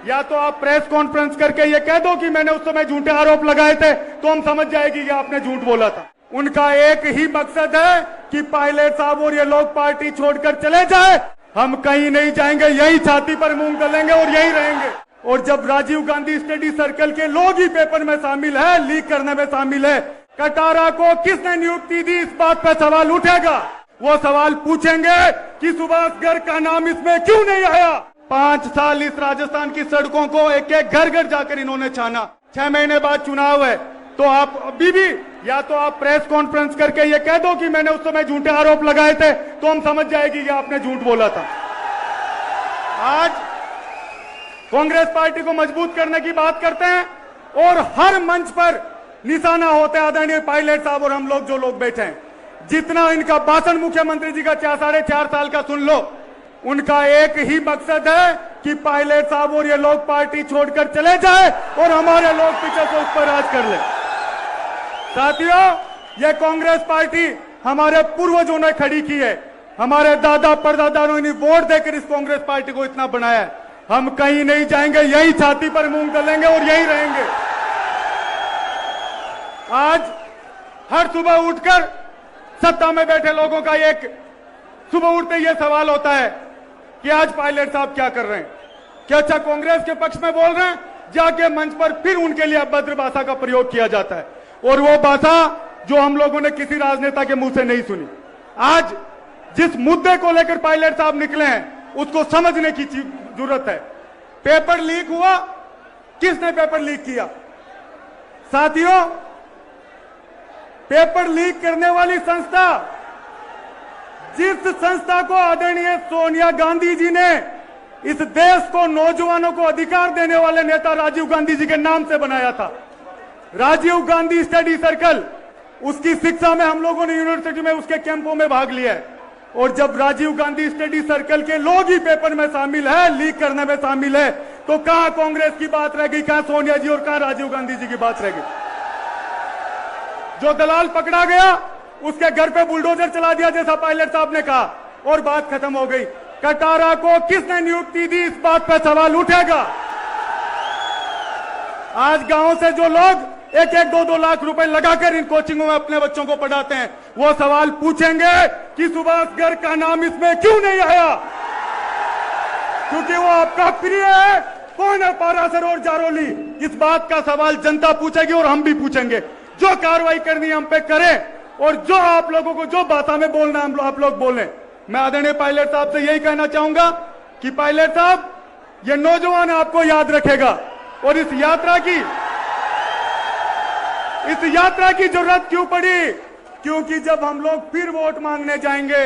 या तो आप प्रेस कॉन्फ्रेंस करके ये कह दो कि मैंने उस समय झूठे आरोप लगाए थे, तो हम समझ जाएगी कि आपने झूठ बोला था। उनका एक ही मकसद है कि पायलट साहब और ये लोग पार्टी छोड़कर चले जाए। हम कहीं नहीं जाएंगे, यही छाती पर मूंग दलेंगे और यही रहेंगे। और जब राजीव गांधी स्टडी सर्कल के लोग ही पेपर में शामिल है, लीक करने में शामिल है, कटारा को किसने नियुक्ति दी, इस बात पर सवाल उठेगा। वो सवाल पूछेंगे कि सुभाष गर्ग का नाम इसमें क्यों नहीं आया। 5 साल इस राजस्थान की सड़कों को एक एक घर घर जाकर इन्होंने छाना। 6 महीने बाद चुनाव है, तो आप अभी भी या तो आप प्रेस कॉन्फ्रेंस करके ये कह दो कि मैंने उस समय झूठे आरोप लगाए थे, तो हम समझ जाएगी कि आपने झूठ बोला था। आज कांग्रेस पार्टी को मजबूत करने की बात करते हैं और हर मंच पर निशाना होते हैं आदरणीय पायलट साहब और हम लोग जो लोग बैठे हैं। जितना इनका भाषण मुख्यमंत्री जी का 4.5 साल का सुन लो, उनका एक ही मकसद है कि पायलट साहब और ये लोग पार्टी छोड़कर चले जाए और हमारे लोग पीछे से उस पर राज कर ले। साथियों, ये कांग्रेस पार्टी हमारे पूर्वजों ने खड़ी की है। हमारे दादा परदादाओं ने वोट देकर इस कांग्रेस पार्टी को इतना बनाया है। हम कहीं नहीं जाएंगे, यही छाती पर मूंग दलेंगे और यही रहेंगे। आज हर सुबह उठकर सत्ता में बैठे लोगों का एक सुबह उठते ये सवाल होता है कि आज पायलट साहब क्या कर रहे हैं, क्या अच्छा कांग्रेस के पक्ष में बोल रहे हैं। जाके मंच पर फिर उनके लिए अभद्र भाषा का प्रयोग किया जाता है, और वो भाषा जो हम लोगों ने किसी राजनेता के मुंह से नहीं सुनी। आज जिस मुद्दे को लेकर पायलट साहब निकले हैं, उसको समझने की जरूरत है। पेपर लीक हुआ, किसने पेपर लीक किया? साथियों, पेपर लीक करने वाली संस्था, जिस संस्था को आदरणीय सोनिया गांधी जी ने इस देश को, नौजवानों को अधिकार देने वाले नेता राजीव गांधी जी के नाम से बनाया था, राजीव गांधी स्टडी सर्कल, उसकी शिक्षा में हम लोगों ने यूनिवर्सिटी में उसके कैंपों में भाग लिया है। और जब राजीव गांधी स्टडी सर्कल के लोग ही पेपर में शामिल है, लीक करने में शामिल है, तो कहां कांग्रेस की बात रह गई, कहां सोनिया जी और कहां राजीव गांधी जी की बात रह गई? जो दलाल पकड़ा गया उसके घर पे बुलडोजर चला दिया, जैसा पायलट साहब ने कहा, और बात खत्म हो गई। कटारा को किसने नियुक्ति दी, इस बात पर सवाल उठेगा। आज गांव से जो लोग 1-1, 2-2 लाख रुपए लगाकर इन कोचिंगों में अपने बच्चों को पढ़ाते हैं, वो सवाल पूछेंगे कि सुभाष गर्ग का नाम इसमें क्यों नहीं आया, क्योंकि वो आपका प्रिय है। कौन है पारासर और जारोली? इस बात का सवाल जनता पूछेगी और हम भी पूछेंगे। जो कार्रवाई करनी है हम पे करें, और जो आप लोगों को जो भाषा में बोलना है आप लोग बोलें। मैं आदरणीय पायलट साहब से यही कहना चाहूंगा कि पायलट साहब, ये नौजवान आपको याद रखेगा, और इस यात्रा की जरूरत क्यों पड़ी? क्योंकि जब हम लोग फिर वोट मांगने जाएंगे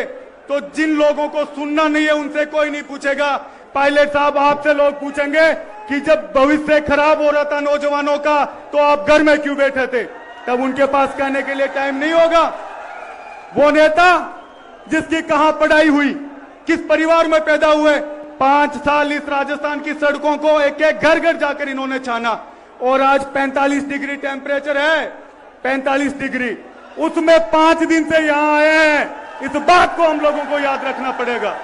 तो जिन लोगों को सुनना नहीं है उनसे कोई नहीं पूछेगा। पायलट साहब, आपसे लोग पूछेंगे कि जब भविष्य खराब हो रहा था नौजवानों का, तो आप घर में क्यों बैठे थे? तब उनके पास कहने के लिए टाइम नहीं होगा। वो नेता जिसकी कहां पढ़ाई हुई, किस परिवार में पैदा हुए, 5 साल इस राजस्थान की सड़कों को एक एक घर घर जाकर इन्होंने छाना, और आज 45 डिग्री टेम्परेचर है, 45 डिग्री, उसमें 5 दिन से यहां आए हैं। इस बात को हम लोगों को याद रखना पड़ेगा।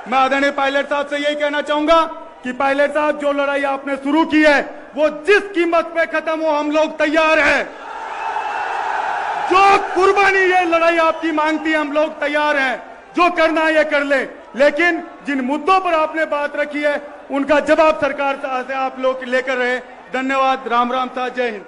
मैं आदरणीय पायलट साहब से यही कहना चाहूंगा कि पायलट साहब, जो लड़ाई आपने शुरू की है वो जिस कीमत पे खत्म हो, हम लोग तैयार हैं। जो कुर्बानी ये लड़ाई आपकी मांगती है, हम लोग तैयार हैं। जो करना है ये कर ले, लेकिन जिन मुद्दों पर आपने बात रखी है उनका जवाब सरकार से आप लोग लेकर रहे। धन्यवाद। राम राम साहब, जय हिंद।